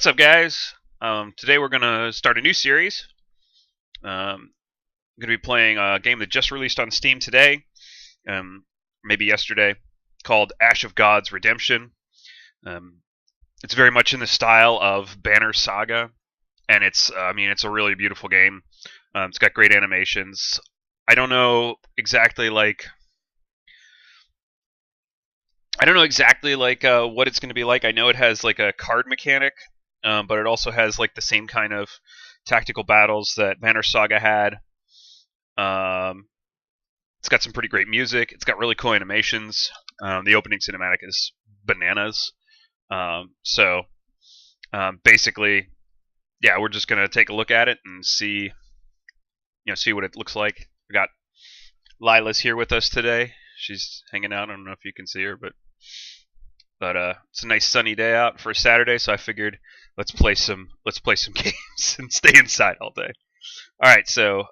What's up, guys? Today we're going to start a new series. I'm going to be playing a game that just released on Steam today, maybe yesterday, called Ash of God's Redemption. It's very much in the style of Banner Saga, and it's a really beautiful game. It's got great animations. I don't know exactly what it's going to be like. I know it has like a card mechanic. But it also has like the same kind of tactical battles that Banner Saga had. It's got some pretty great music. It's got really cool animations. The opening cinematic is bananas. Basically, yeah, we're just gonna take a look at it and see what it looks like. We got Lila's here with us today. She's hanging out. I don't know if you can see her, but it's a nice sunny day out for a Saturday, so I figured let's play some games and stay inside all day. All right, so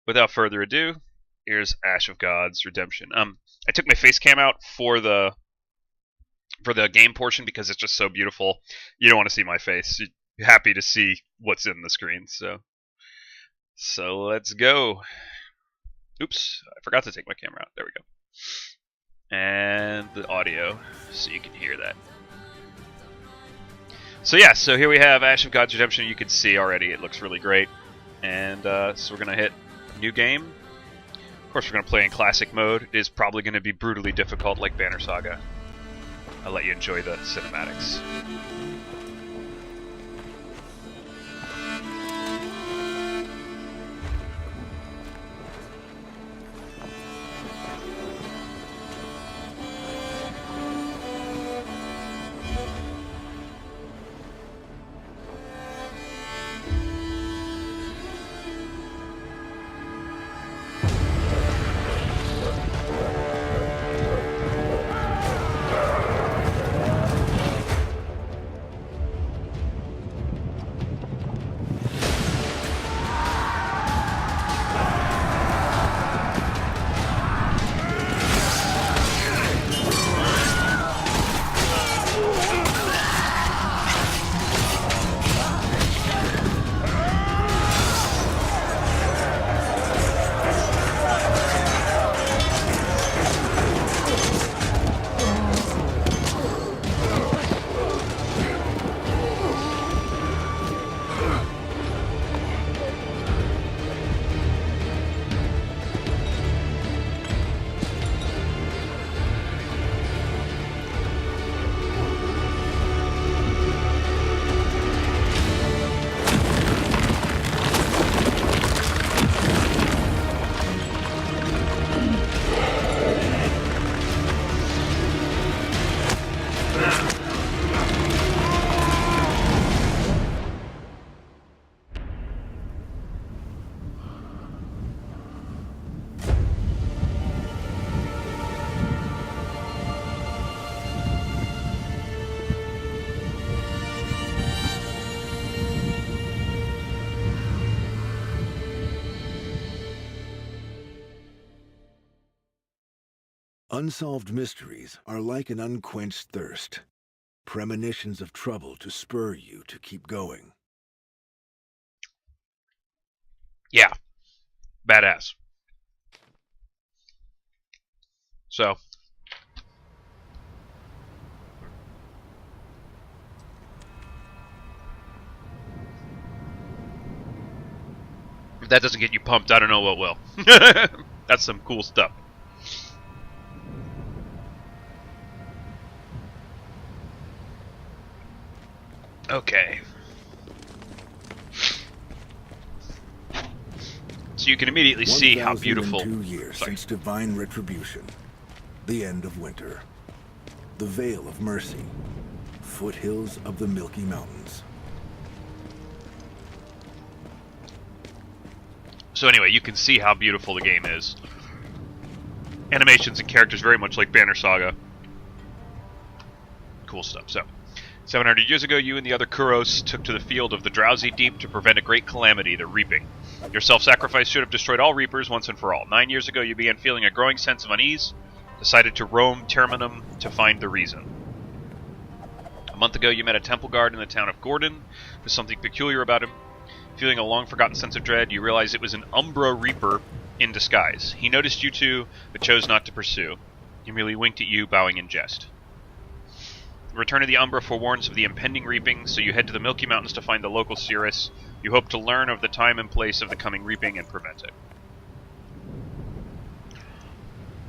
without further ado, here's Ash of God's Redemption. I took my face cam out for the game portion because it's just so beautiful. You don't want to see my face. You're happy to see what's in the screen. So let's go. Oops, I forgot to take my camera out. There we go. And the audio, so you can hear that. So yeah, so here we have Ash of God's Redemption. You can see already it looks really great. And so we're going to hit new game. Of course, we're going to play in classic mode. It is probably going to be brutally difficult like Banner Saga. I'll let you enjoy the cinematics. Unsolved mysteries are like an unquenched thirst, premonitions of trouble to spur you to keep going. Yeah, badass. So, if that doesn't get you pumped, I don't know what will. That's some cool stuff. Okay. So you can immediately see how beautiful. 2 years since divine retribution, the end of winter, the Vale of Mercy, foothills of the Milky Mountains. So anyway, you can see how beautiful the game is. Animations and characters very much like Banner Saga. Cool stuff. So, 700 years ago, you and the other Kuros took to the field of the drowsy deep to prevent a great calamity, the reaping. Your self-sacrifice should have destroyed all reapers once and for all. 9 years ago, you began feeling a growing sense of unease, decided to roam Terminum to find the reason. A month ago, you met a temple guard in the town of Gordon. There's something peculiar about him. Feeling a long-forgotten sense of dread, you realize it was an Umbra Reaper in disguise. He noticed you two, but chose not to pursue. He merely winked at you, bowing in jest. The return of the Umbra forewarns of the impending reaping, so you head to the Milky Mountains to find the local Cirrus. You hope to learn of the time and place of the coming reaping and prevent it.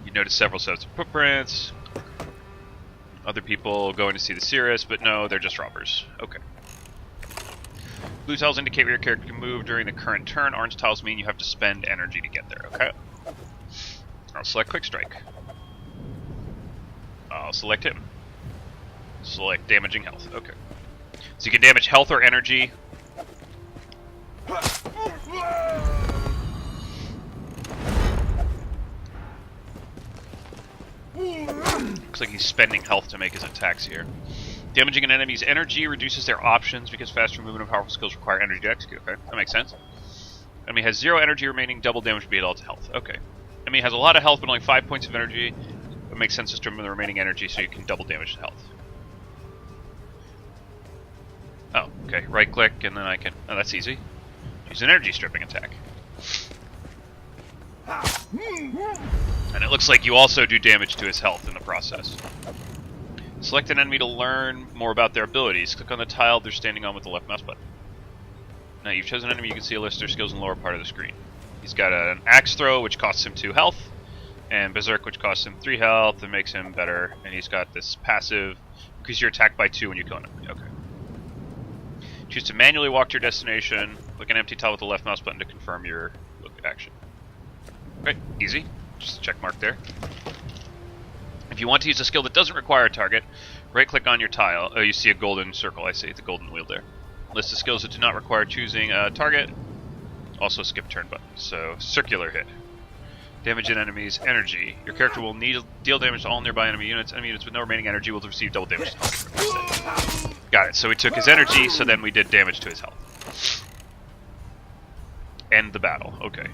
You notice several sets of footprints. Other people going to see the Cirrus, but no, they're just robbers. Okay. Blue tiles indicate where your character can move during the current turn. Orange tiles mean you have to spend energy to get there, okay? I'll select Quick Strike. I'll select him. Select Damaging Health, okay. So you can damage health or energy. Looks like he's spending health to make his attacks here. Damaging an enemy's energy reduces their options because faster movement and powerful skills require energy to execute. Okay, that makes sense. Enemy has 0 energy remaining, double damage be it all to health. Okay. Enemy has a lot of health but only 5 points of energy. It makes sense to remove the remaining energy so you can double damage to health. Oh, okay. Right click and then I can... Oh, that's easy. Use an energy stripping attack. And it looks like you also do damage to his health in the process. Select an enemy to learn more about their abilities. Click on the tile they're standing on with the left mouse button. Now you've chosen an enemy, you can see a list of their skills in the lower part of the screen. He's got an axe throw, which costs him 2 health, and berserk, which costs him 3 health and makes him better. And he's got this passive, increase your attack by 2 when you kill an enemy. Okay. Choose to manually walk to your destination. Click an empty tile with the left mouse button to confirm your look action. Okay, easy. Just a check mark there. If you want to use a skill that doesn't require a target, right-click on your tile. Oh, you see a golden circle. I see the golden wheel there. List of skills that do not require choosing a target. Also skip turn button. So, circular hit. Damage an enemy's energy. Your character will deal damage to all nearby enemy units. Enemy units with no remaining energy will receive double damage. Got it. So we took his energy, so then we did damage to his health. End the battle. Okay.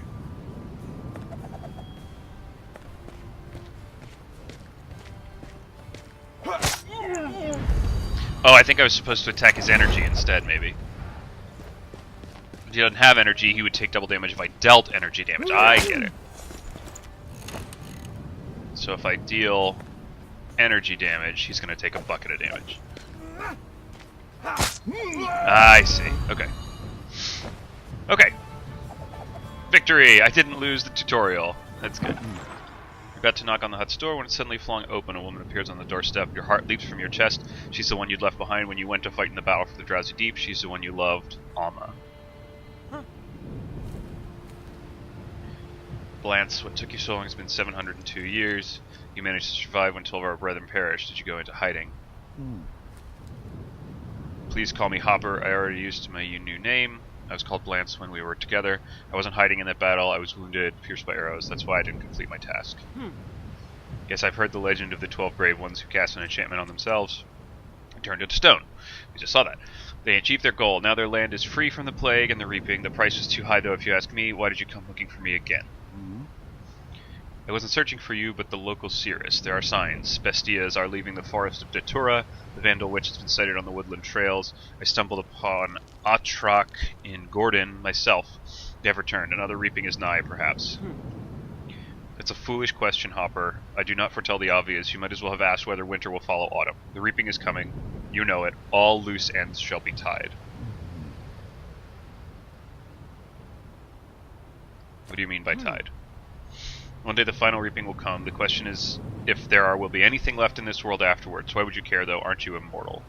Oh, I think I was supposed to attack his energy instead, maybe. If he doesn't have energy, he would take double damage if I dealt energy damage. I get it. So if I deal energy damage, he's going to take a bucket of damage. I see. Okay. Okay. Victory! I didn't lose the tutorial. That's good. You're about to knock on the hut's door when it's suddenly flung open. A woman appears on the doorstep. Your heart leaps from your chest. She's the one you'd left behind when you went to fight in the battle for the Drowsy Deep. She's the one you loved, Alma. Blance, what took you so long has been 702 years. You managed to survive when 12 of our brethren perished. Did you go into hiding? Please call me Hopper. I already used my new name. I was called Blance when we were together. I wasn't hiding in that battle. I was wounded, pierced by arrows. That's why I didn't complete my task. Yes, I've heard the legend of the 12 brave ones who cast an enchantment on themselves and turned into stone. We just saw that. They achieved their goal. Now their land is free from the plague and the reaping. The price was too high, though, if you ask me. Why did you come looking for me again? I wasn't searching for you, but the local Cirrus. There are signs. Bestias are leaving the forest of Datura. The Vandal Witch has been sighted on the woodland trails. I stumbled upon Atrak in Gordon myself. They have returned. Another reaping is nigh, perhaps. It's a foolish question, Hopper. I do not foretell the obvious. You might as well have asked whether winter will follow autumn. The reaping is coming. You know it. All loose ends shall be tied. What do you mean by tied? One day the final reaping will come. The question is if there will be anything left in this world afterwards. Why would you care, though? Aren't you immortal?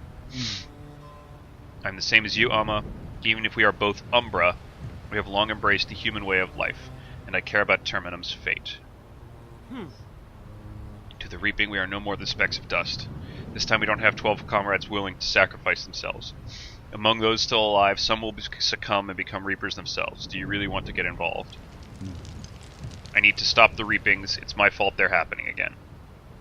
I'm the same as you, Alma. Even if we are both Umbra, we have long embraced the human way of life, and I care about Terminum's fate. To the reaping, we are no more than specks of dust. This time we don't have 12 comrades willing to sacrifice themselves. Among those still alive, some will succumb and become reapers themselves. Do you really want to get involved? I need to stop the reapings. It's my fault they're happening again.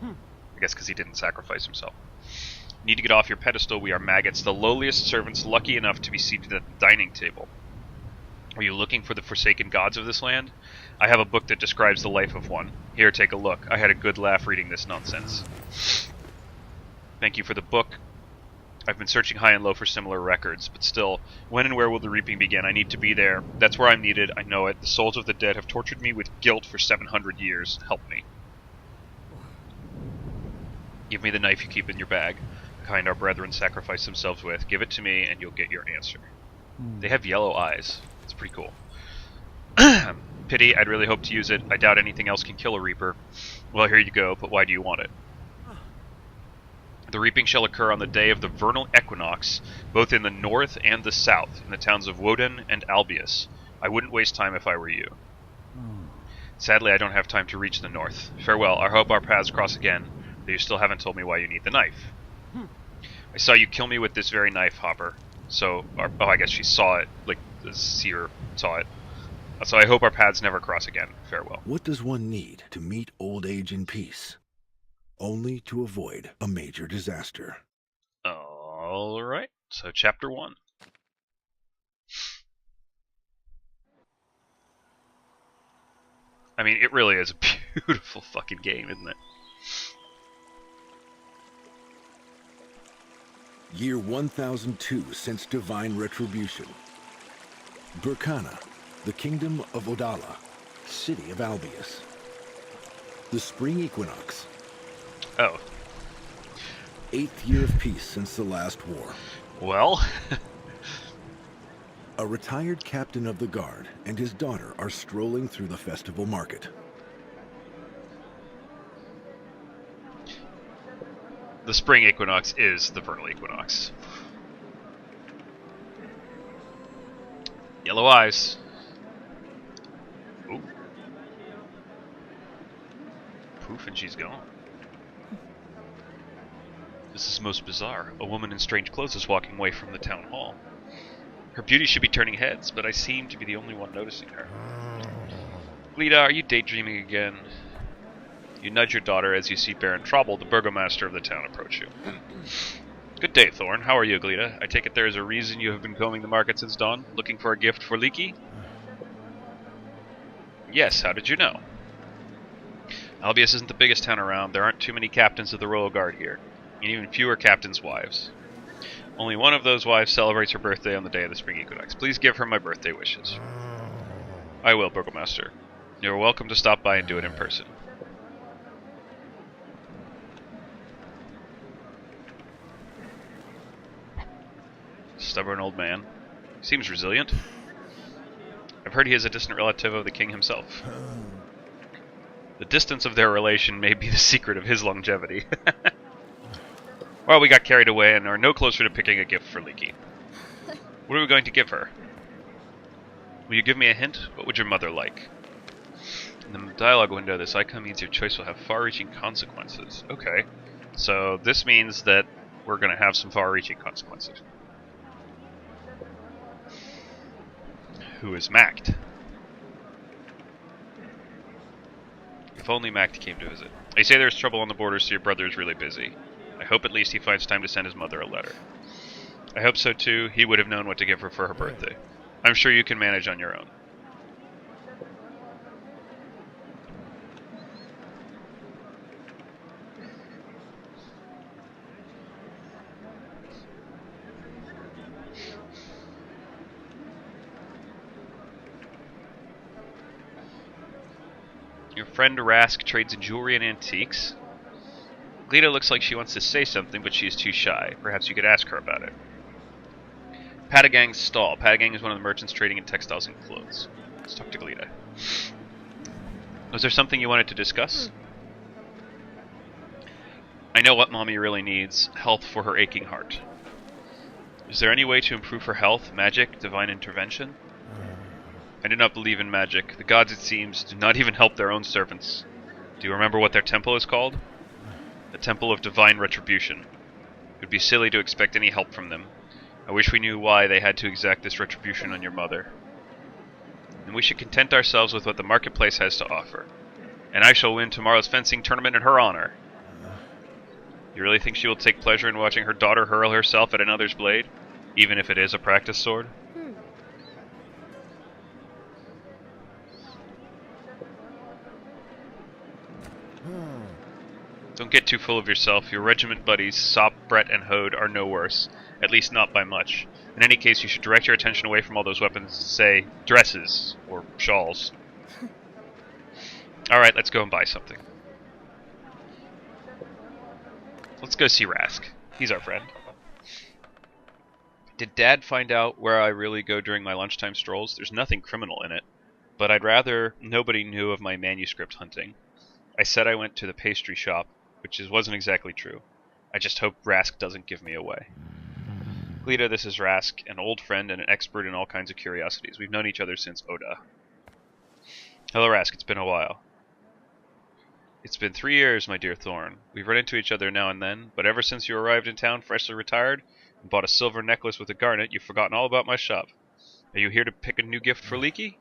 I guess because he didn't sacrifice himself. You need to get off your pedestal. We are maggots, the lowliest servants, lucky enough to be seated at the dining table. Are you looking for the forsaken gods of this land? I have a book that describes the life of one. Here, take a look. I had a good laugh reading this nonsense. Thank you for the book. I've been searching high and low for similar records, but still, when and where will the reaping begin? I need to be there. That's where I'm needed, I know it. The souls of the dead have tortured me with guilt for 700 years. Help me. Give me the knife you keep in your bag, the kind our brethren sacrifice themselves with. Give it to me, and you'll get your answer. They have yellow eyes. It's pretty cool. Pity, I'd really hope to use it. I doubt anything else can kill a reaper. Well, here you go, but why do you want it? The reaping shall occur on the day of the vernal equinox, both in the north and the south, in the towns of Woden and Albius. I wouldn't waste time if I were you. Sadly, I don't have time to reach the north. Farewell, I hope our paths cross again, though you still haven't told me why you need the knife. I saw you kill me with this very knife, Hopper. So, oh, I guess she saw it, like, the seer saw it. So I hope our paths never cross again. Farewell. What does one need to meet old age in peace? Only to avoid a major disaster. Alright, so chapter 1. I mean, it really is a beautiful fucking game, isn't it? Year 1002 since divine retribution. Burkana, the kingdom of Odala, city of Albius. The spring equinox. Oh. 8th year of peace since the last war. Well... A retired captain of the guard and his daughter are strolling through the festival market. The spring equinox is the vernal equinox. Yellow eyes. Ooh. Poof, and she's gone. This is most bizarre. A woman in strange clothes is walking away from the town hall. Her beauty should be turning heads, but I seem to be the only one noticing her. Lita, are you daydreaming again? You nudge your daughter as you see Baron Trouble, the burgomaster of the town, approach you. Good day, Thorn. How are you, Glita? I take it there is a reason you have been combing the market since dawn, looking for a gift for Leaky? Yes, how did you know? Albius isn't the biggest town around. There aren't too many captains of the Royal Guard here, and even fewer captains' wives. Only one of those wives celebrates her birthday on the day of the spring equinox. Please give her my birthday wishes. I will, Burgomaster. You are welcome to stop by and do it in person. Stubborn old man. Seems resilient. I've heard he is a distant relative of the king himself. The distance of their relation may be the secret of his longevity. Well, we got carried away and are no closer to picking a gift for Leaky. What are we going to give her? Will you give me a hint? What would your mother like? In the dialogue window, this icon means your choice will have far-reaching consequences. Okay. So this means that we're going to have some far-reaching consequences. Who is Mact? If only Mact came to visit. They say there's trouble on the border, so your brother is really busy. I hope at least he finds time to send his mother a letter. I hope so too. He would have known what to give her for her birthday. I'm sure you can manage on your own. Your friend Rask trades in jewelry and antiques. Glita looks like she wants to say something, but she is too shy. Perhaps you could ask her about it. Patagang's stall. Patagang is one of the merchants trading in textiles and clothes. Let's talk to Glita. Was there something you wanted to discuss? I know what Mommy really needs. Health for her aching heart. Is there any way to improve her health? Magic? Divine intervention? I do not believe in magic. The gods, it seems, do not even help their own servants. Do you remember what their temple is called? The Temple of Divine Retribution. It would be silly to expect any help from them. I wish we knew why they had to exact this retribution on your mother. And we should content ourselves with what the marketplace has to offer. And I shall win tomorrow's fencing tournament in her honor. You really think she will take pleasure in watching her daughter hurl herself at another's blade? Even if it is a practice sword? Don't get too full of yourself. Your regiment buddies, Sop, Brett, and Hode, are no worse. At least not by much. In any case, you should direct your attention away from all those weapons, say, dresses, or shawls. Alright, let's go and buy something. Let's go see Rask. He's our friend. Did Dad find out where I really go during my lunchtime strolls? There's nothing criminal in it, but I'd rather nobody knew of my manuscript hunting. I said I went to the pastry shop, which wasn't exactly true. I just hope Rask doesn't give me away. Glita, this is Rask, an old friend and an expert in all kinds of curiosities. We've known each other since Oda. Hello, Rask. It's been a while. It's been 3 years, my dear Thorn. We've run into each other now and then, but ever since you arrived in town freshly retired and bought a silver necklace with a garnet, you've forgotten all about my shop. Are you here to pick a new gift for Leaky?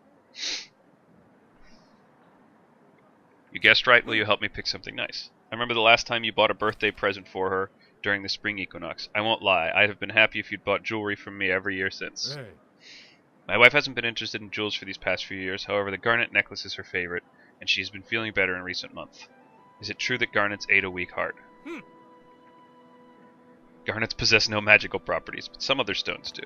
You guessed right. Will you help me pick something nice? I remember the last time you bought a birthday present for her during the spring equinox. I won't lie, I'd have been happy if you'd bought jewelry from me every year since. Hey. My wife hasn't been interested in jewels for these past few years, however the garnet necklace is her favorite, and she's been feeling better in recent months. Is it true that garnets aid a weak heart? Garnets possess no magical properties, but some other stones do.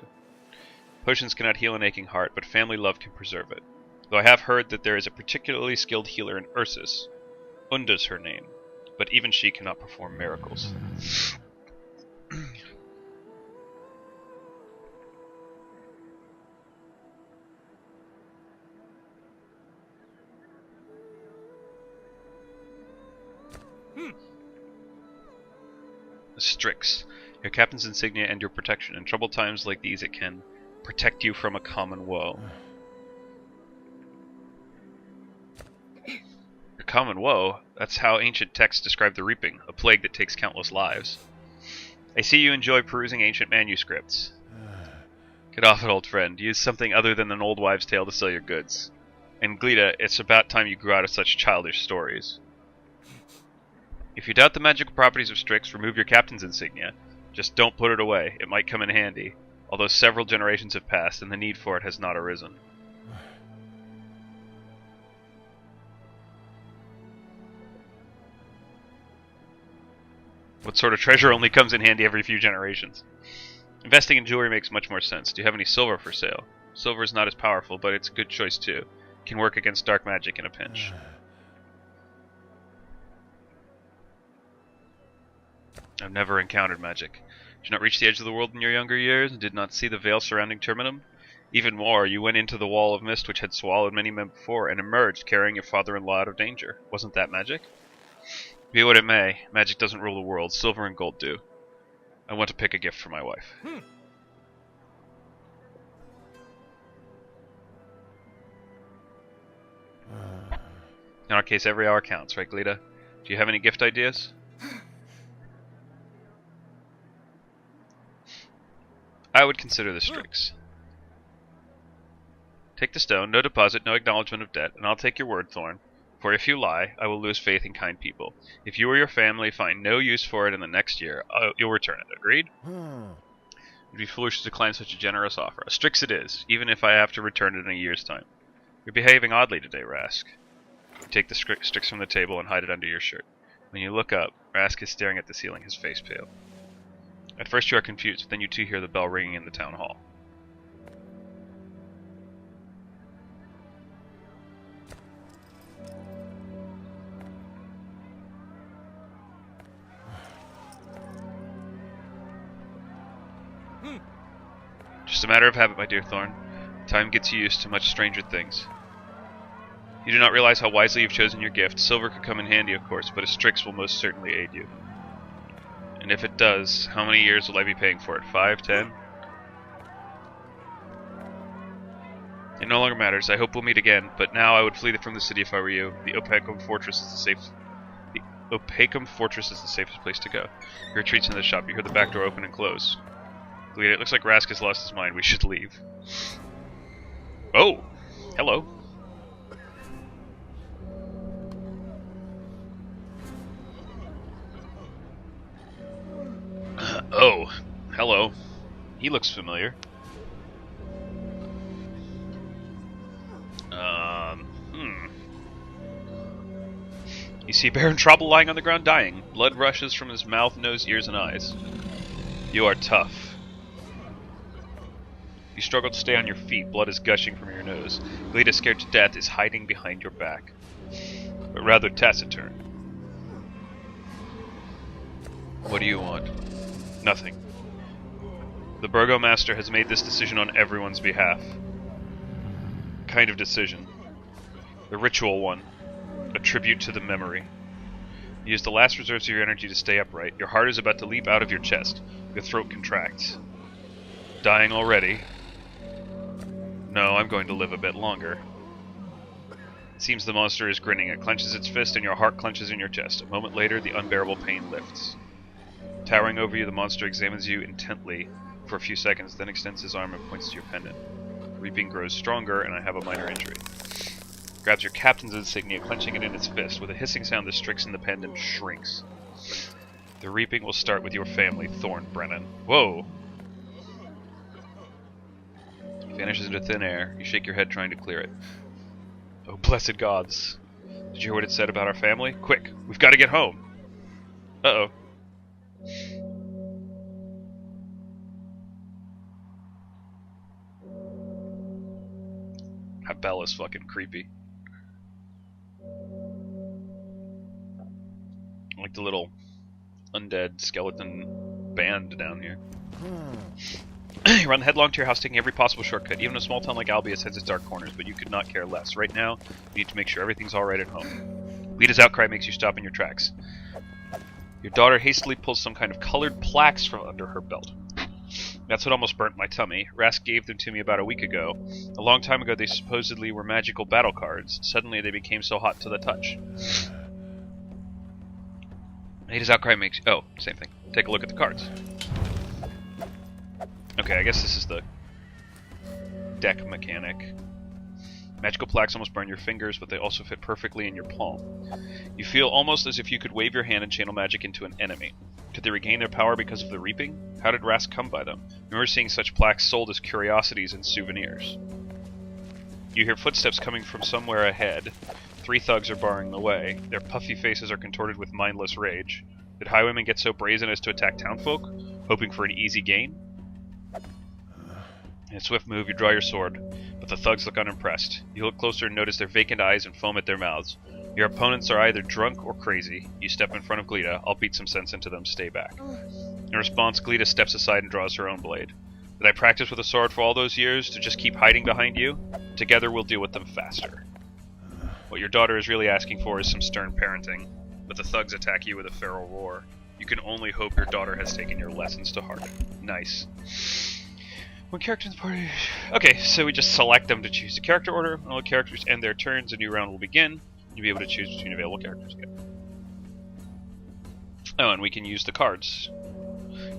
Potions cannot heal an aching heart, but family love can preserve it. Though I have heard that there is a particularly skilled healer in Ursus. Unda's her name, but even she cannot perform miracles. Strix, your captain's insignia and your protection. In troubled times like these, it can protect you from a common woe. A common woe? That's how ancient texts describe the reaping, a plague that takes countless lives. I see you enjoy perusing ancient manuscripts. Get off it, old friend. Use something other than an old wives' tale to sell your goods. And Glita, it's about time you grew out of such childish stories. If you doubt the magical properties of Strix, remove your captain's insignia. Just don't put it away. It might come in handy, although several generations have passed and the need for it has not arisen. What sort of treasure only comes in handy every few generations? Investing in jewelry makes much more sense. Do you have any silver for sale? Silver is not as powerful, but it's a good choice too. It can work against dark magic in a pinch. I've never encountered magic. Did you not reach the edge of the world in your younger years, and did not see the veil surrounding Terminum? Even more, you went into the wall of mist which had swallowed many men before, and emerged carrying your father-in-law out of danger. Wasn't that magic? Be what it may, magic doesn't rule the world. Silver and gold do. I want to pick a gift for my wife. In our case, every hour counts, right, Glita? Do you have any gift ideas? I would consider the Strix. Take the stone, no deposit, no acknowledgement of debt, and I'll take your word, Thorn. For if you lie, I will lose faith in kind people. If you or your family find no use for it in the next year, you'll return it. Agreed? It'd be foolish to decline such a generous offer. A Strix it is, even if I have to return it in a year's time. You're behaving oddly today, Rask. You take the Strix from the table and hide it under your shirt. When you look up, Rask is staring at the ceiling, his face pale. At first you are confused, but then you too hear the bell ringing in the town hall. Just a matter of habit, my dear Thorn. Time gets you used to much stranger things. You do not realize how wisely you've chosen your gift. Silver could come in handy, of course, but a Strix will most certainly aid you. And if it does, how many years will I be paying for it? 5, 10? It no longer matters. I hope we'll meet again, but now I would flee from the city if I were you. The Opacum Fortress is the safest place to go. He retreats into the shop. You hear the back door open and close. Glita, it looks like Rask has lost his mind. We should leave. Oh! Hello. Oh, hello. He looks familiar. You see Baron Trouble lying on the ground dying. Blood rushes from his mouth, nose, ears, and eyes. You are tough. You struggle to stay on your feet. Blood is gushing from your nose. Glita, scared to death, is hiding behind your back, but rather taciturn. What do you want? Nothing. The Burgomaster has made this decision on everyone's behalf. Kind of decision. The ritual one. A tribute to the memory. You use the last reserves of your energy to stay upright. Your heart is about to leap out of your chest. Your throat contracts. Dying already? No, I'm going to live a bit longer. It seems the monster is grinning. It clenches its fist and your heart clenches in your chest. A moment later, the unbearable pain lifts. Towering over you, the monster examines you intently for a few seconds, then extends his arm and points to your pendant. The reaping grows stronger, and I have a minor injury. Grabs your captain's insignia, clenching it in its fist. With a hissing sound, the strix in the pendant shrinks. The reaping will start with your family, Thorn Brennan. Whoa! It vanishes into thin air. You shake your head, trying to clear it. Oh, blessed gods. Did you hear what it said about our family? Quick, we've got to get home. Uh-oh. That bell is fucking creepy. I like the little undead skeleton band down here. You run headlong to your house, taking every possible shortcut. Even a small town like Albius has its dark corners, but you could not care less. Right now, you need to make sure everything's alright at home. Lita's outcry makes you stop in your tracks. Your daughter hastily pulls some kind of colored plaques from under her belt. That's what almost burnt my tummy. Rask gave them to me about a week ago. A long time ago, they supposedly were magical battle cards. Suddenly, they became so hot to the touch. Lita's outcry makes... Oh, same thing. Take a look at the cards. Okay, I guess this is the deck mechanic. Magical plaques almost burn your fingers, but they also fit perfectly in your palm. You feel almost as if you could wave your hand and channel magic into an enemy. Could they regain their power because of the reaping? How did Rask come by them? Remember seeing such plaques sold as curiosities and souvenirs. You hear footsteps coming from somewhere ahead. 3 thugs are barring the way. Their puffy faces are contorted with mindless rage. Did highwaymen get so brazen as to attack townfolk, hoping for an easy gain? In a swift move, you draw your sword, but the thugs look unimpressed. You look closer and notice their vacant eyes and foam at their mouths. Your opponents are either drunk or crazy. You step in front of Glita. I'll beat some sense into them. Stay back. In response, Glita steps aside and draws her own blade. Did I practice with a sword for all those years to just keep hiding behind you? Together we'll deal with them faster. What your daughter is really asking for is some stern parenting, but the thugs attack you with a feral roar. You can only hope your daughter has taken your lessons to heart. Nice. When characters in the party... Okay, so we just select them to choose the character order. When all the characters end their turns, a new round will begin. You'll be able to choose between available characters again. Oh, and we can use the cards.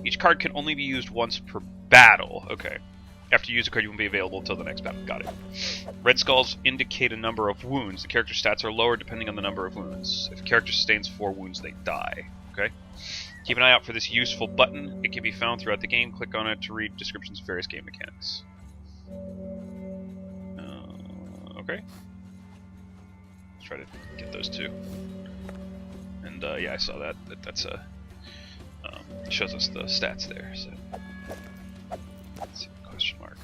Each card can only be used once per battle. Okay. After you use a card, you won't be available until the next battle. Got it. Red skulls indicate a number of wounds. The character stats are lower depending on the number of wounds. If a character sustains 4 wounds, they die. Okay? Keep an eye out for this useful button. It can be found throughout the game. Click on it to read descriptions of various game mechanics. Okay. Let's try to get those 2. And yeah, I saw that. That's a... it shows us the stats there. So let's see. Question mark.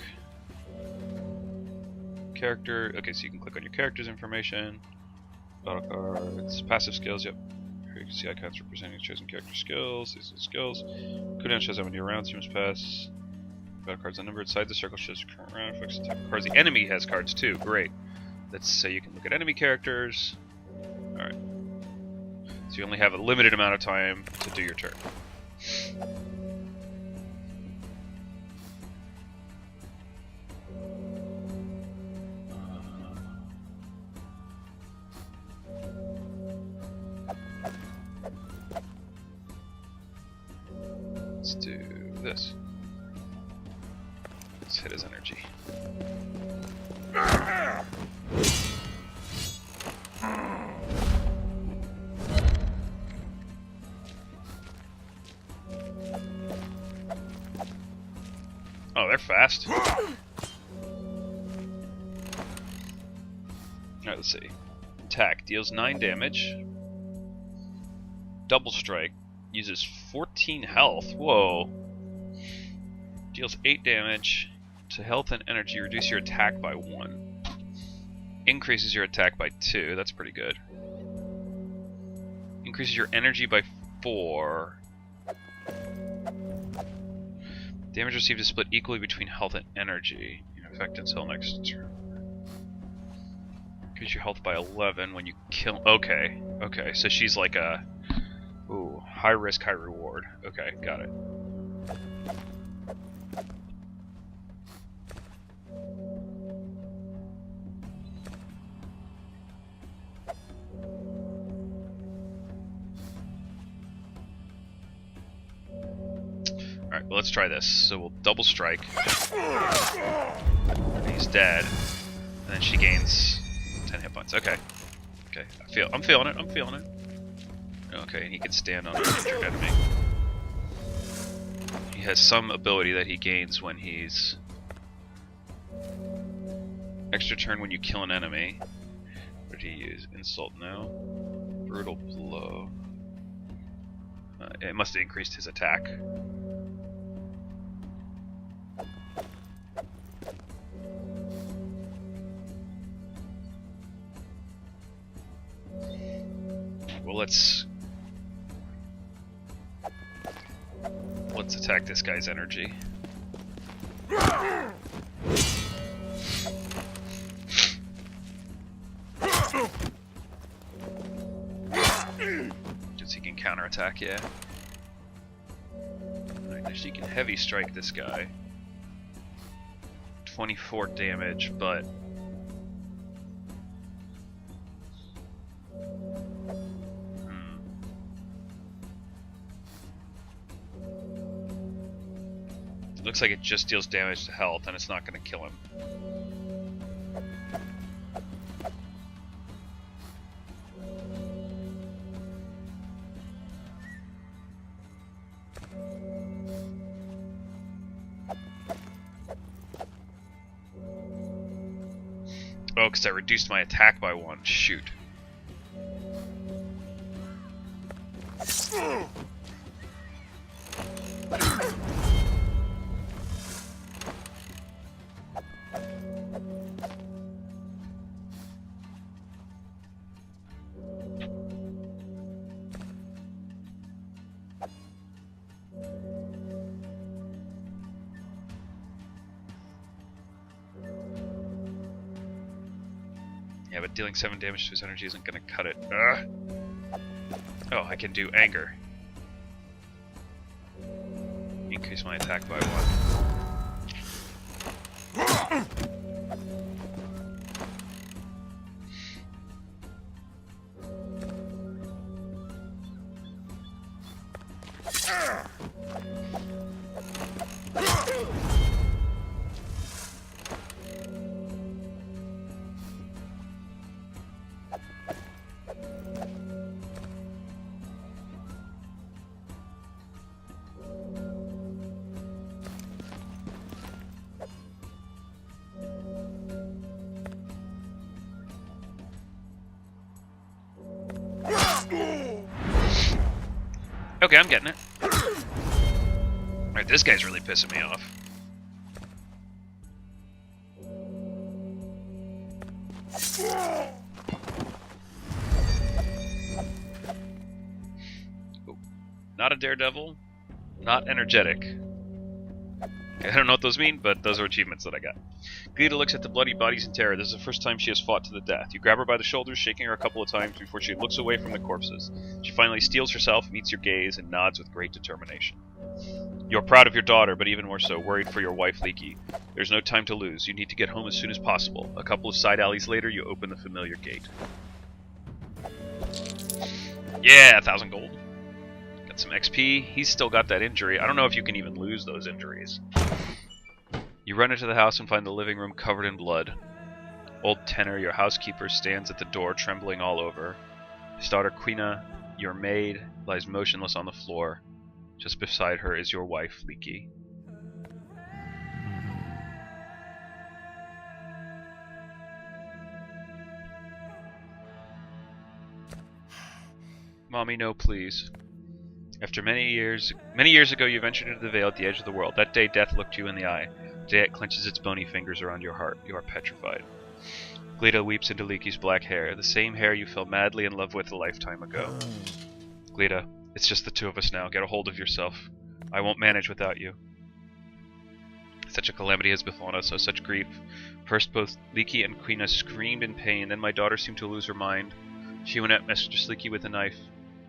Character. Okay, so you can click on your character's information. Battle cards. Passive skills. Yep. Here you can see icons representing chosen character skills. These are the skills. Cooldown shows how many rounds you must pass. Battle cards unnumbered. Side the circle shows your current round. Focus the type of cards. The enemy has cards too. Great. Let's say you can look at enemy characters. Alright. So you only have a limited amount of time to do your turn. Let's do this. Let's hit his energy. Oh, they're fast. Alright, let's see. Attack deals 9 damage. Double strike. Uses 14 health. Whoa. Deals 8 damage to health and energy. Reduce your attack by 1. Increases your attack by 2. That's pretty good. Increases your energy by 4. Damage received is split equally between health and energy. In effect until next turn. Increase your health by 11 when you kill. Okay. Okay. So she's like a. Ooh. High risk, high reward. Okay. Got it. Alright, well, let's try this. So we'll double strike. He's dead. And then she gains 10 hit points. Okay. Okay. I'm feeling it. I'm feeling it. Okay, and he can stand on an injured enemy. He has some ability that he gains when he's... Extra turn when you kill an enemy. What did he use? Insult, no. Brutal blow. It must have increased his attack. Well, let's attack this guy's energy. Because he can counterattack, yeah. Alright, now she can heavy strike this guy. 24 damage, but looks like it just deals damage to health, and it's not going to kill him. Oh, because I reduced my attack by 1. Shoot. Yeah, but dealing 7 damage to his energy isn't going to cut it. Ugh. Oh, I can do anger. Increase my attack by 1. Okay, I'm getting it. Alright, this guy's really pissing me off. Ooh. Not a daredevil, not energetic. Okay, I don't know what those mean, but those are achievements that I got. Gita looks at the bloody bodies in terror. This is the first time she has fought to the death. You grab her by the shoulders, shaking her a couple of times before she looks away from the corpses. She finally steels herself, meets your gaze, and nods with great determination. You are proud of your daughter, but even more so, worried for your wife, Leaky. There's no time to lose. You need to get home as soon as possible. A couple of side alleys later, you open the familiar gate. Yeah, 1,000 gold. Got some XP. He's still got that injury. I don't know if you can even lose those injuries. You run into the house and find the living room covered in blood. Old Tenor, your housekeeper, stands at the door, trembling all over. His daughter Quina, your maid, lies motionless on the floor. Just beside her is your wife, Leaky. Mommy, no, please. After many years ago, you ventured into the Vale at the edge of the world. That day, death looked you in the eye. Today, it clenches its bony fingers around your heart. You are petrified. Glita weeps into Leaky's black hair, the same hair you fell madly in love with a lifetime ago. Glita, it's just the two of us now. Get a hold of yourself. I won't manage without you. Such a calamity has befallen us, such grief. First, both Leaky and Quina screamed in pain, then my daughter seemed to lose her mind. She went at Mistress Leaky with a knife.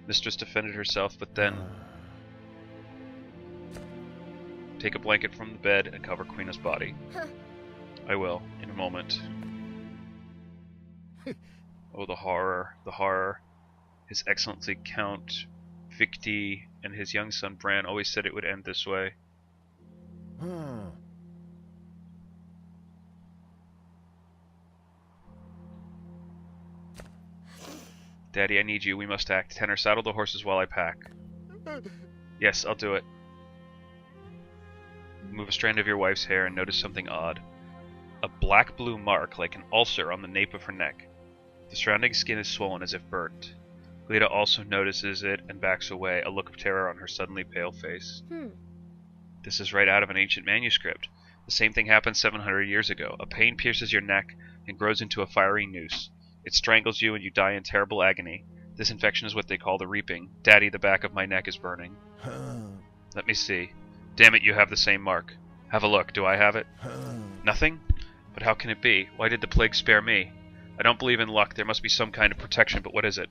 Mistress defended herself, but then... Take a blanket from the bed and cover Quina's body. I will, in a moment. Oh, the horror, the horror. His Excellency Count Victi and his young son Bran always said it would end this way. Daddy, I need you. We must act. Tenor, saddle the horses while I pack. Yes, I'll do it. Move a strand of your wife's hair and notice something odd. A black-blue mark, like an ulcer, on the nape of her neck. The surrounding skin is swollen as if burnt. Glita also notices it and backs away, a look of terror on her suddenly pale face. This is right out of an ancient manuscript. The same thing happened 700 years ago. A pain pierces your neck and grows into a fiery noose. It strangles you and you die in terrible agony. This infection is what they call the reaping. Daddy, the back of my neck is burning. Let me see. Damn it, you have the same mark. Have a look. Do I have it? Nothing? But how can it be? Why did the plague spare me? I don't believe in luck. There must be some kind of protection, but what is it?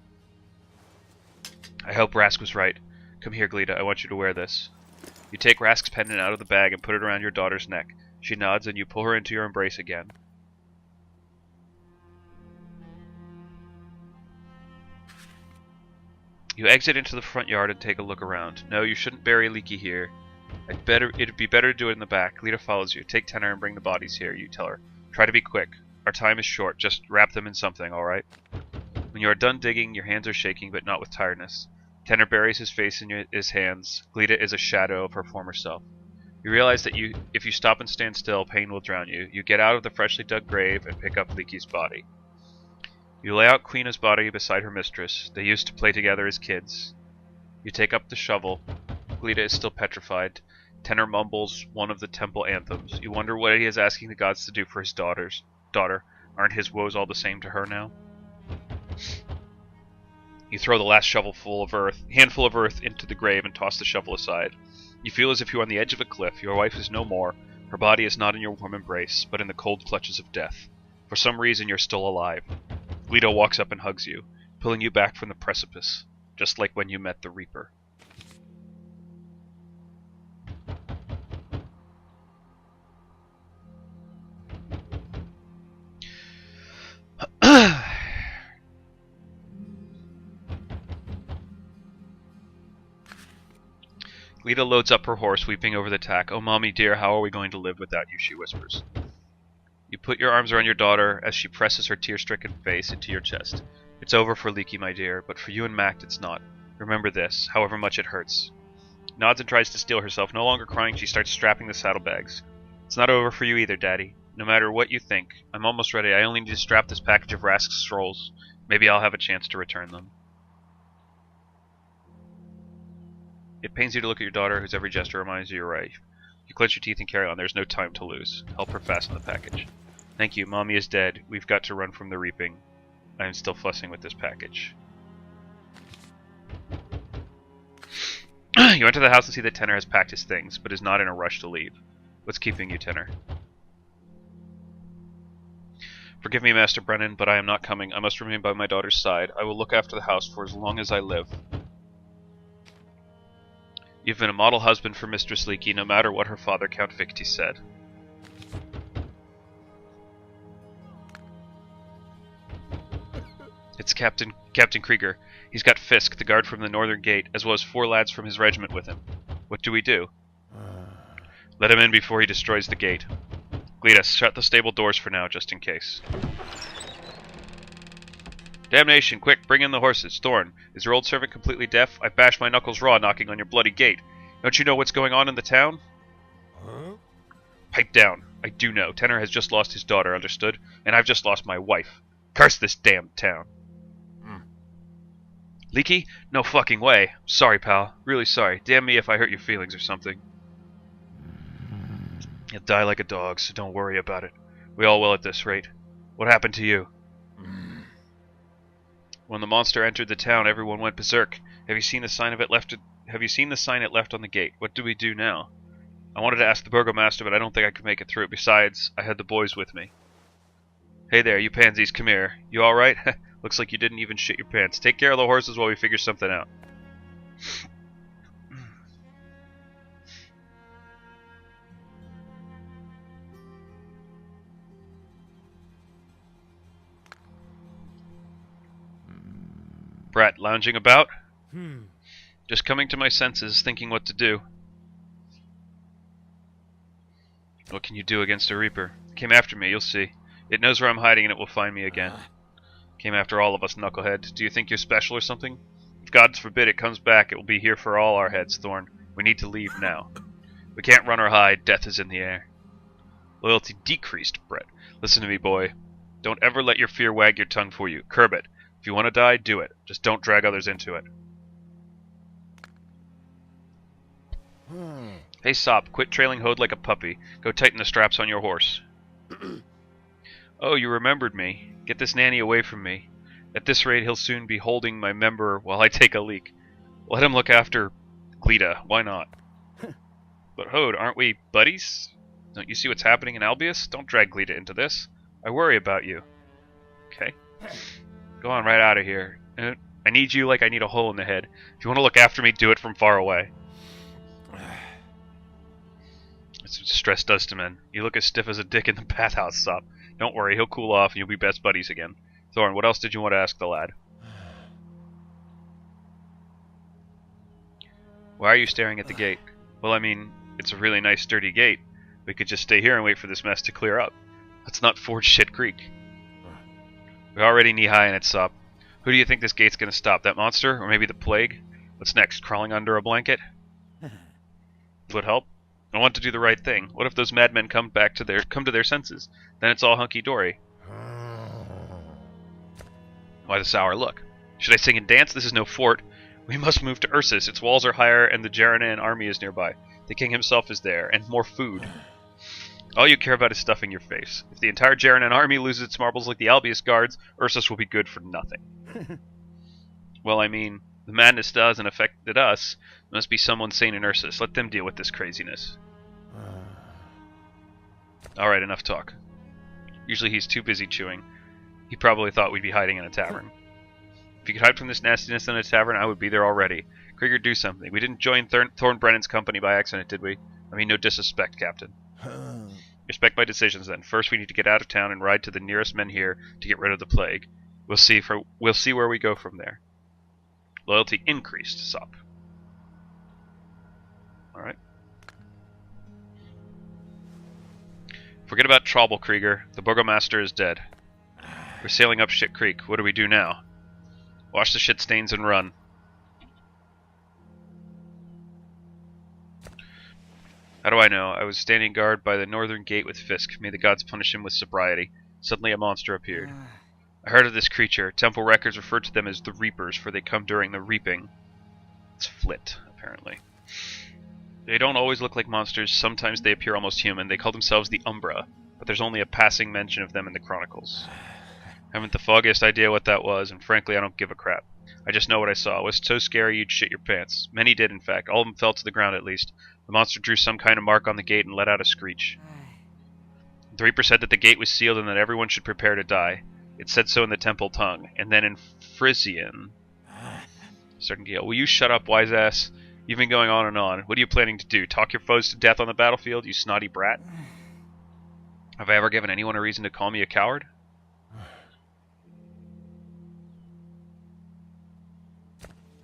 I hope Rask was right. Come here, Glita. I want you to wear this. You take Rask's pendant out of the bag and put it around your daughter's neck. She nods and you pull her into your embrace again. You exit into the front yard and take a look around. No, you shouldn't bury Leaky here. It'd be better to do it in the back. Glita follows you. Take Tenor and bring the bodies here, you tell her. Try to be quick. Our time is short. Just wrap them in something, alright? When you are done digging, your hands are shaking, but not with tiredness. Tenor buries his face in his hands. Glita is a shadow of her former self. You realize that if you stop and stand still, pain will drown you. You get out of the freshly dug grave and pick up Leaky's body. You lay out Quina's body beside her mistress. They used to play together as kids. You take up the shovel. Glita is still petrified. Tenor mumbles one of the temple anthems. You wonder what he is asking the gods to do for his daughter. Aren't his woes all the same to her now? You throw the last handful of earth into the grave and toss the shovel aside. You feel as if you are on the edge of a cliff. Your wife is no more. Her body is not in your warm embrace, but in the cold clutches of death. For some reason, you're still alive. Glita walks up and hugs you, pulling you back from the precipice, just like when you met the Reaper. Glita loads up her horse, weeping over the tack. Oh, Mommy dear, how are we going to live without you, she whispers. You put your arms around your daughter as she presses her tear-stricken face into your chest. It's over for Leaky, my dear, but for you and Mact it's not. Remember this, however much it hurts. Nods and tries to steel herself. No longer crying, she starts strapping the saddlebags. It's not over for you either, Daddy. No matter what you think. I'm almost ready. I only need to strap this package of Rask's scrolls. Maybe I'll have a chance to return them. It pains you to look at your daughter, whose every gesture reminds you you're right. You clench your teeth and carry on. There's no time to lose. Help her fasten the package. Thank you. Mommy is dead. We've got to run from the reaping. I am still fussing with this package. You enter the house and see that Tenor has packed his things, but is not in a rush to leave. What's keeping you, Tenor? Forgive me, Master Brennan, but I am not coming. I must remain by my daughter's side. I will look after the house for as long as I live. You've been a model husband for Mistress Leaky, no matter what her father, Count Victi, said. It's Captain Krieger. He's got Fisk, the guard from the northern gate, as well as 4 lads from his regiment with him. What do we do? Let him in before he destroys the gate. Glita, shut the stable doors for now, just in case. Damnation, quick, bring in the horses. Thorn, is your old servant completely deaf? I've bashed my knuckles raw knocking on your bloody gate. Don't you know what's going on in the town? Huh? Pipe down. I do know. Tenor has just lost his daughter, understood? And I've just lost my wife. Curse this damned town. Leaky? No fucking way. Sorry, pal. Really sorry. Damn me if I hurt your feelings or something. You'll die like a dog, so don't worry about it. We all will at this rate. What happened to you? When the monster entered the town, everyone went berserk. Have you seen the sign of it left? Have you seen the sign it left on the gate? What do we do now? I wanted to ask the burgomaster, but I don't think I could make it through. Besides, I had the boys with me. Hey there, you pansies, come here. You alright? Looks like you didn't even shit your pants. Take care of the horses while we figure something out. Brat, lounging about? Just coming to my senses, thinking what to do. What can you do against a Reaper? It came after me, you'll see. It knows where I'm hiding and it will find me again. Came after all of us, knucklehead. Do you think you're special or something? If God forbid it comes back, it will be here for all our heads, Thorn. We need to leave now. We can't run or hide. Death is in the air. Loyalty decreased, Brett. Listen to me, boy. Don't ever let your fear wag your tongue for you. Curb it. If you want to die, do it. Just don't drag others into it. Hey, Sop, quit trailing Hode like a puppy. Go tighten the straps on your horse. Oh, you remembered me. Get this nanny away from me. At this rate, he'll soon be holding my member while I take a leak. Let him look after Glita. Why not? But Hode, aren't we buddies? Don't you see what's happening in Albius? Don't drag Glita into this. I worry about you. Okay. Go on right out of here. I need you like I need a hole in the head. If you want to look after me, do it from far away. That's what stress does to men. You look as stiff as a dick in the bathhouse, Sop. Don't worry, he'll cool off and you'll be best buddies again. Thorn, what else did you want to ask the lad? Why are you staring at the gate? Well, I mean, it's a really nice sturdy gate. We could just stay here and wait for this mess to clear up. Let's not forge shit creek. We're already knee-high in it, Sop. Who do you think this gate's gonna stop? That monster? Or maybe the plague? What's next? Crawling under a blanket? Would help? I want to do the right thing. What if those madmen come to their senses? Then it's all hunky-dory. Why the sour look? Should I sing and dance? This is no fort. We must move to Ursus. Its walls are higher and the Jaranan army is nearby. The king himself is there, and more food. All you care about is stuffing your face. If the entire Jaranan army loses its marbles like the Albius guards, Ursus will be good for nothing. Well, I mean, the madness hasn't affected us. There must be someone sane in Ursus. Let them deal with this craziness. Alright, enough talk. Usually he's too busy chewing. He probably thought we'd be hiding in a tavern. If you could hide from this nastiness in a tavern, I would be there already. Krieger, do something. We didn't join Thornbrennan's company by accident, did we? I mean, no disrespect, Captain. Respect my decisions, then. First, we need to get out of town and ride to the nearest men here to get rid of the plague. We'll see where we go from there. Loyalty increased, Sop. Alright. Forget about Trouble, Krieger. The Burgomaster is dead. We're sailing up Shit Creek. What do we do now? Wash the shit stains and run. How do I know? I was standing guard by the northern gate with Fisk. May the gods punish him with sobriety. Suddenly a monster appeared. I heard of this creature. Temple records refer to them as the Reapers, for they come during the reaping. It's Flit, apparently. They don't always look like monsters. Sometimes they appear almost human. They call themselves the Umbra, but there's only a passing mention of them in the chronicles. Haven't the foggiest idea what that was, and frankly I don't give a crap. I just know what I saw. It was so scary you'd shit your pants. Many did, in fact. All of them fell to the ground at least. The monster drew some kind of mark on the gate and let out a screech. The Reaper said that the gate was sealed and that everyone should prepare to die. It said so in the temple tongue, and then in Frisian. Starting to yell, will you shut up, wise ass? You've been going on and on. What are you planning to do? Talk your foes to death on the battlefield, you snotty brat? Have I ever given anyone a reason to call me a coward?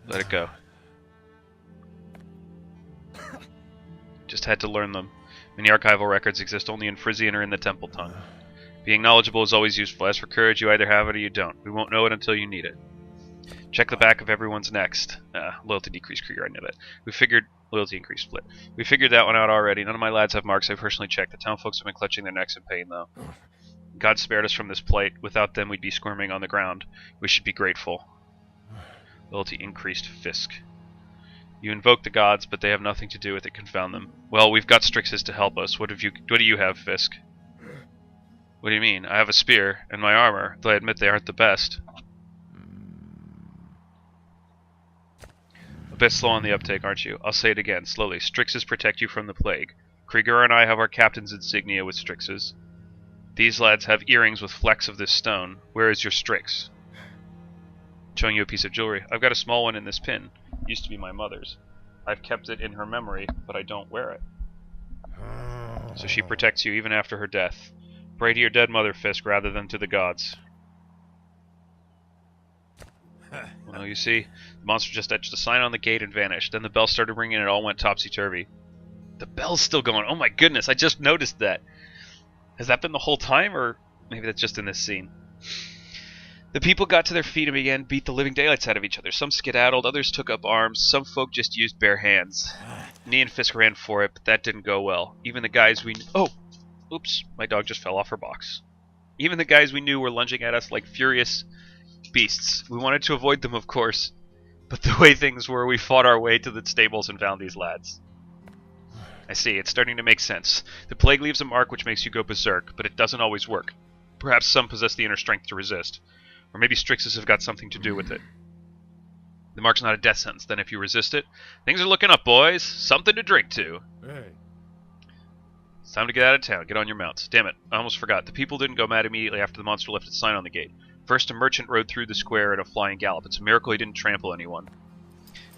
Let it go. Just had to learn them. Many archival records exist only in Frisian or in the temple tongue. Being knowledgeable is always useful. As for courage, you either have it or you don't. We won't know it until you need it. Check the back of everyone's next. Loyalty decreased, Krieger, I know that. We figured... Loyalty increased, Split. We figured that one out already. None of my lads have marks. I personally checked. The town folks have been clutching their necks in pain, though. God spared us from this plight. Without them, we'd be squirming on the ground. We should be grateful. Ability increased Fisk. You invoke the gods, but they have nothing to do with it. Confound them. Well, we've got Strixes to help us. What do you have, Fisk? What do you mean? I have a spear and my armor, though I admit they aren't the best. A bit slow on the uptake, aren't you? I'll say it again, slowly. Strixes protect you from the plague. Krieger and I have our captain's insignia with Strixes. These lads have earrings with flecks of this stone. Where is your Strix? Showing you a piece of jewelry. I've got a small one in this pin. It used to be my mother's. I've kept it in her memory, but I don't wear it. So she protects you even after her death. Pray to your dead mother, Fisk, rather than to the gods. Well, you see, the monster just etched a sign on the gate and vanished. Then the bell started ringing and it all went topsy-turvy. The bell's still going. Oh my goodness, I just noticed that. Has that been the whole time, or maybe that's just in this scene? The people got to their feet and began to beat the living daylights out of each other. Some skedaddled, others took up arms, some folk just used bare hands. Me and Fisk ran for it, but that didn't go well. Even the guys we... Oh! Oops, my dog just fell off her box. Even the guys we knew were lunging at us like furious beasts. We wanted to avoid them, of course, but the way things were, we fought our way to the stables and found these lads. I see, it's starting to make sense. The plague leaves a mark which makes you go berserk, but it doesn't always work. Perhaps some possess the inner strength to resist. Or maybe Strixes have got something to do with it. The mark's not a death sentence, then if you resist it. Things are looking up, boys. Something to drink to. Hey. It's time to get out of town. Get on your mounts. Damn it, I almost forgot. The people didn't go mad immediately after the monster left its sign on the gate. First, a merchant rode through the square at a flying gallop. It's a miracle he didn't trample anyone.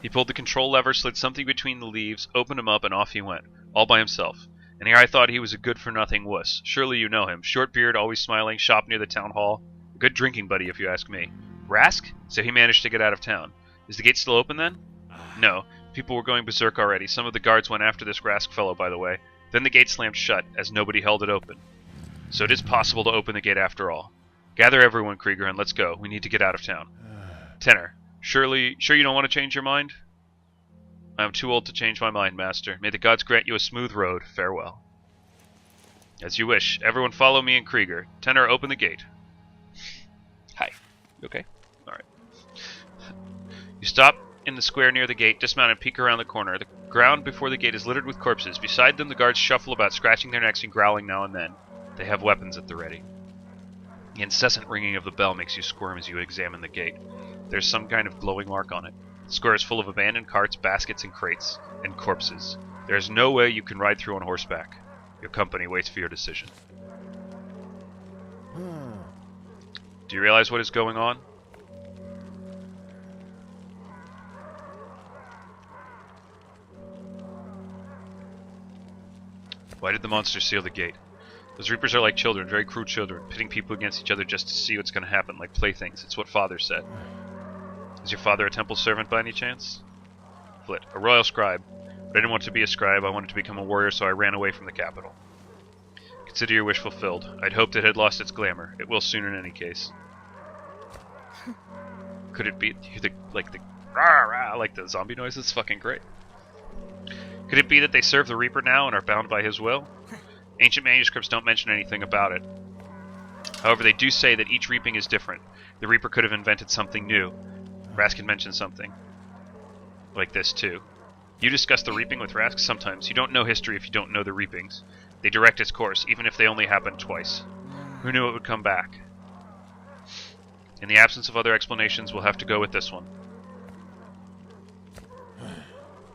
He pulled the control lever, slid something between the leaves, opened him up, and off he went. All by himself. And here I thought he was a good-for-nothing wuss. Surely you know him. Short beard, always smiling, shop near the town hall. A good drinking buddy, if you ask me. Rask? So he managed to get out of town. Is the gate still open, then? No. People were going berserk already. Some of the guards went after this Rask fellow, by the way. Then the gate slammed shut, as nobody held it open. So it is possible to open the gate after all. Gather everyone, Krieger, and let's go. We need to get out of town. Tenor, sure you don't want to change your mind? I am too old to change my mind, Master. May the gods grant you a smooth road. Farewell. As you wish. Everyone follow me and Krieger. Tenor, open the gate. Hi. You okay? Alright. You stop in the square near the gate, dismount and peek around the corner. The ground before the gate is littered with corpses. Beside them, the guards shuffle about, scratching their necks and growling now and then. They have weapons at the ready. The incessant ringing of the bell makes you squirm as you examine the gate. There's some kind of glowing mark on it. The square is full of abandoned carts, baskets, and crates, and corpses. There is no way you can ride through on horseback. Your company waits for your decision. Do you realize what is going on? Why did the monster seal the gate? Those Reapers are like children, very cruel children, pitting people against each other just to see what's going to happen, like playthings. It's what Father said. Is your father a temple servant by any chance? Flit, a royal scribe. But I didn't want to be a scribe, I wanted to become a warrior, so I ran away from the capital. Consider your wish fulfilled. I'd hoped it had lost its glamour. It will soon in any case. Could it be like the rah rah, like the zombie noise? It's fucking great. Could it be that they serve the Reaper now and are bound by his will? Ancient manuscripts don't mention anything about it. However, they do say that each reaping is different. The Reaper could have invented something new. Raskin mentioned something like this too. You discuss the reaping with Rask sometimes. You don't know history if you don't know the reapings. They direct its course, even if they only happen twice. Who knew it would come back? In the absence of other explanations, we'll have to go with this one.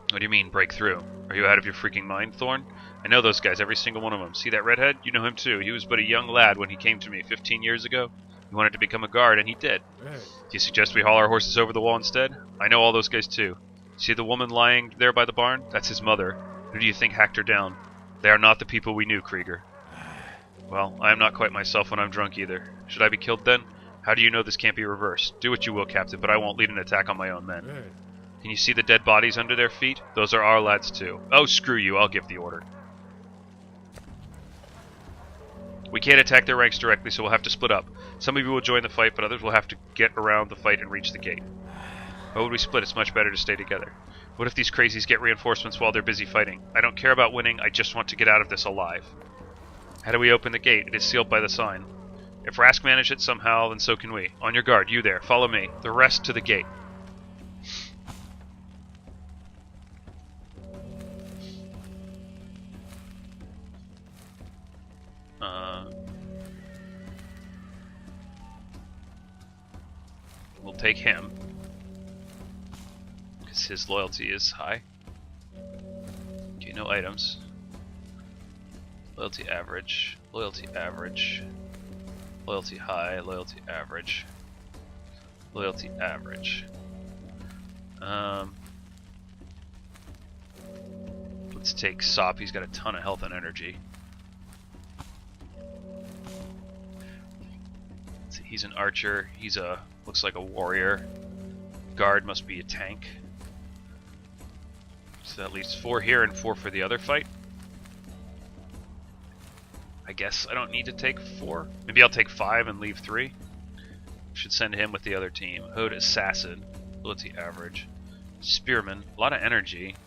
What do you mean, break through? Are you out of your freaking mind, Thorn? I know those guys, every single one of them. See that redhead? You know him too. He was but a young lad when he came to me 15 years ago. He wanted to become a guard, and he did. Do you suggest we haul our horses over the wall instead? I know all those guys too. See the woman lying there by the barn? That's his mother. Who do you think hacked her down? They are not the people we knew, Krieger. Well, I am not quite myself when I'm drunk either. Should I be killed then? How do you know this can't be reversed? Do what you will, Captain, but I won't lead an attack on my own men. Can you see the dead bodies under their feet? Those are our lads too. Oh, screw you, I'll give the order. We can't attack their ranks directly, so we'll have to split up. Some of you will join the fight, but others will have to get around the fight and reach the gate. Why would we split? It's much better to stay together. What if these crazies get reinforcements while they're busy fighting? I don't care about winning, I just want to get out of this alive. How do we open the gate? It is sealed by the sign. If Rask managed it somehow, then so can we. On your guard, you there, follow me. The rest to the gate. We'll take him. Because his loyalty is high. Okay, no items. Loyalty average. Loyalty average. Loyalty high. Loyalty average. Loyalty average. Let's take Sop. He's got a ton of health and energy. He's an archer. He's a looks like a warrior. Guard must be a tank. So that leaves 4 here and 4 for the other fight. I guess I don't need to take 4. Maybe I'll take 5 and leave 3. Should send him with the other team. Hood assassin. Loyalty average. Spearman. A lot of energy.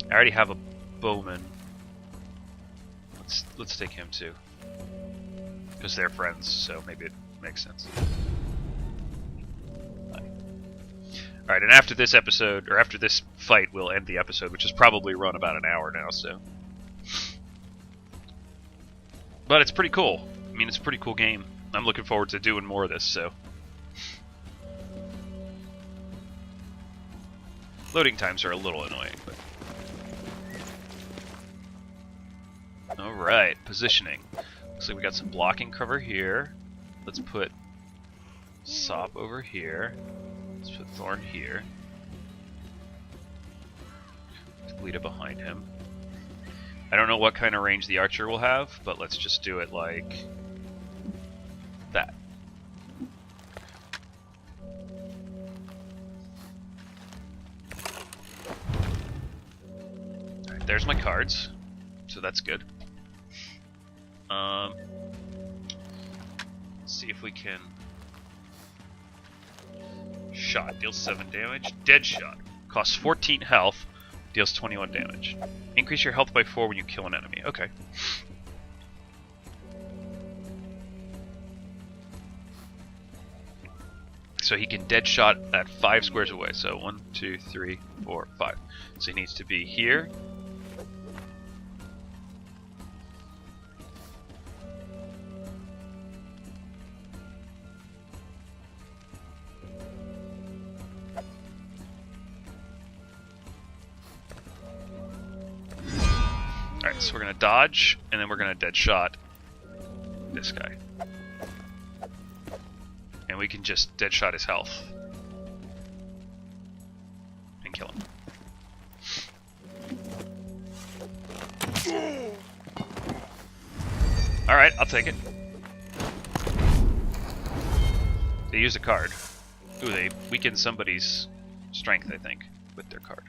I already have a bowman. Let's take him too. Because they're friends, so maybe it makes sense. Alright, and after this episode, or after this fight, we'll end the episode, which has probably run about an hour now, so. But it's pretty cool. I mean, it's a pretty cool game. I'm looking forward to doing more of this, so. Loading times are a little annoying, but. Alright, positioning. Looks like we got some blocking cover here. Let's put Sop over here. Let's put Thorn here. Lita behind him. I don't know what kind of range the archer will have, but let's just do it like that. Alright, there's my cards. So that's good. Let's see if we can... Shot. Deals 7 damage. Dead shot. Costs 14 health. Deals 21 damage. Increase your health by 4 when you kill an enemy. Okay. So he can dead shot at 5 squares away. So 1, 2, 3, 4, 5. So he needs to be here. Alright, so we're gonna dodge, and then we're gonna dead shot this guy. And we can just dead shot his health. And kill him. Alright, I'll take it. They used a card. Ooh, they weakened somebody's strength, I think, with their card.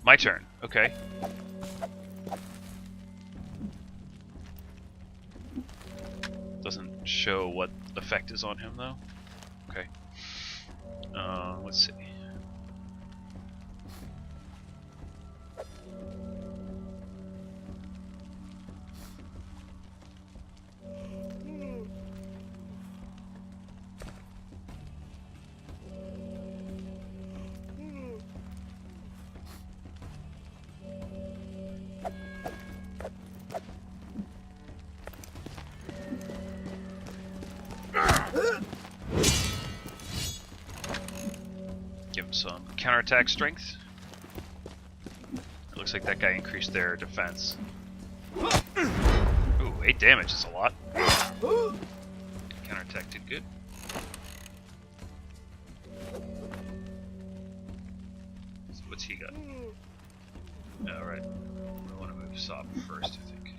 My turn. Okay. Doesn't show what effect is on him, though. Okay. Let's see. Give him some counterattack strength. It looks like that guy increased their defense. Ooh, 8 damage is a lot. Counterattack did good. So what's he got? Alright. I want to move Sop first, I think.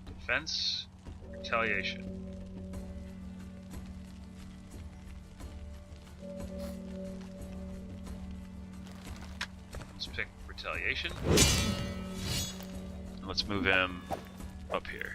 Defense, retaliation. Let's pick retaliation. And let's move him up here.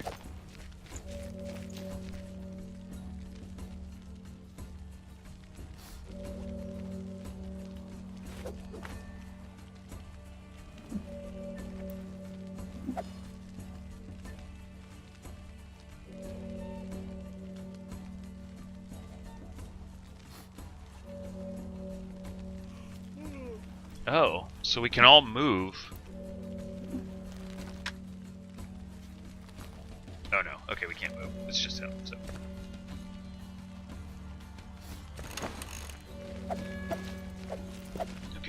Oh, so we can all move. Oh no, okay, we can't move. It's just him, so.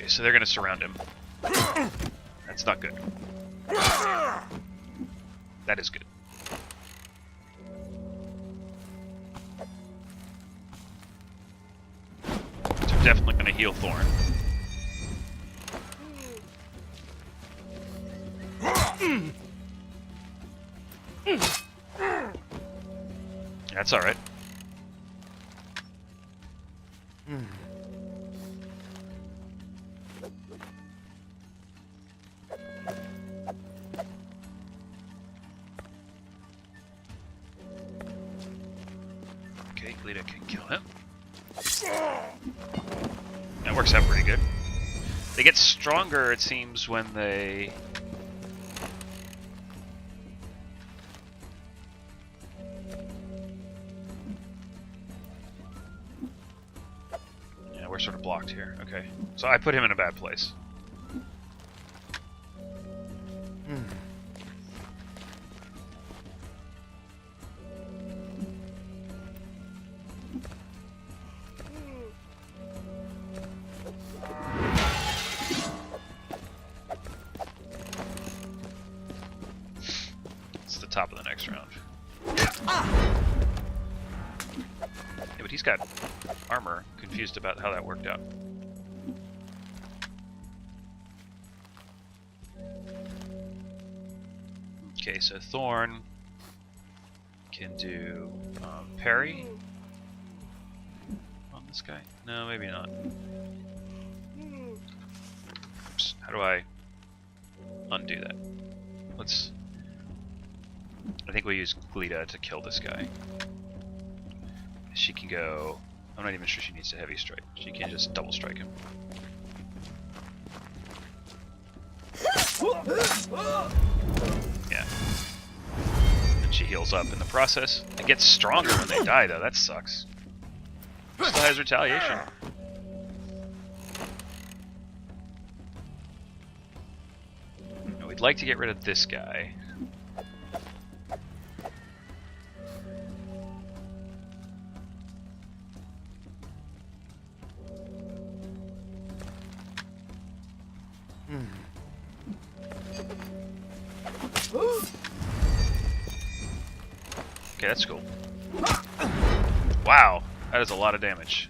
so they're going to surround him. That's not good. That is good. So we're definitely going to heal Thorn. That's alright. Okay, Lita can kill him. That works out pretty good. They get stronger, it seems, when they... Yeah, we're sort of blocked here. Okay. So I put him in a bad place. Top of the next round. Yeah, but he's got armor. Confused about how that worked out. Okay, so Thorn can do parry on this guy. No, maybe not. Oops, how do I undo that? Let's... I think we'll use Glita to kill this guy. She can go... I'm not even sure she needs to heavy strike. She can just double strike him. Yeah. And she heals up in the process. It gets stronger when they die, though. That sucks. Still has retaliation. Now, we'd like to get rid of this guy. Okay, that's cool. Wow, that is a lot of damage.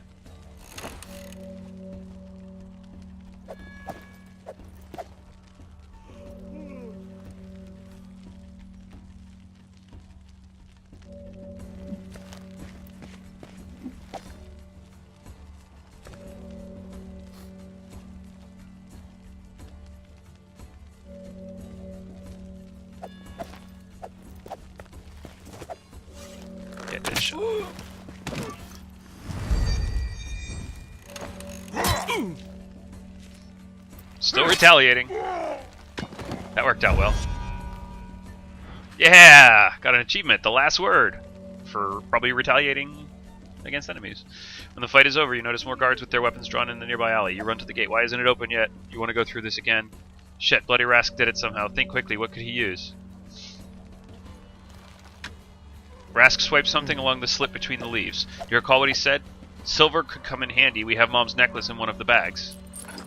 Get this shot. Still retaliating. That worked out well. Yeah! Got an achievement, the last word, for probably retaliating against enemies. When the fight is over, you notice more guards with their weapons drawn in the nearby alley. You run to the gate. Why isn't it open yet? You want to go through this again? Shit, Bloody Rask did it somehow. Think quickly, what could he use? Rask swiped something along the slit between the leaves. Do you recall what he said? Silver could come in handy. We have Mom's necklace in one of the bags.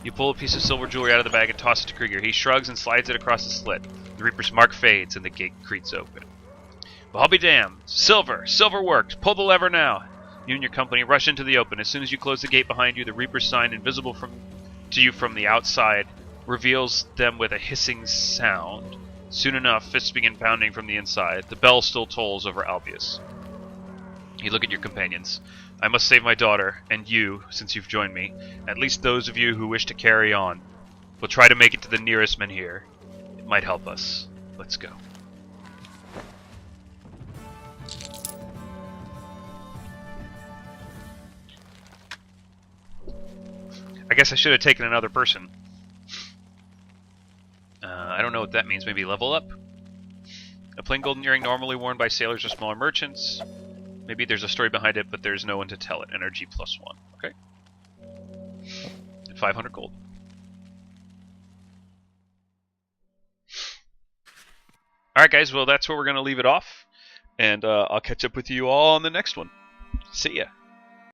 You pull a piece of silver jewelry out of the bag and toss it to Krieger. He shrugs and slides it across the slit. The Reaper's mark fades and the gate creaks open. Well, I'll be damned. Silver! Silver worked! Pull the lever now! You and your company rush into the open. As soon as you close the gate behind you, the Reaper's sign, invisible to you from the outside, reveals them with a hissing sound. Soon enough, fists begin pounding from the inside. The bell still tolls over Albius. You look at your companions. I must save my daughter, and you, since you've joined me. At least those of you who wish to carry on. We'll try to make it to the nearest menhir. It might help us. Let's go. I guess I should have taken another person. I don't know what that means. Maybe level up? A plain golden earring normally worn by sailors or smaller merchants. Maybe there's a story behind it, but there's no one to tell it. Energy +1. Okay. And 500 gold. Alright guys, well that's where we're going to leave it off. And I'll catch up with you all on the next one. See ya.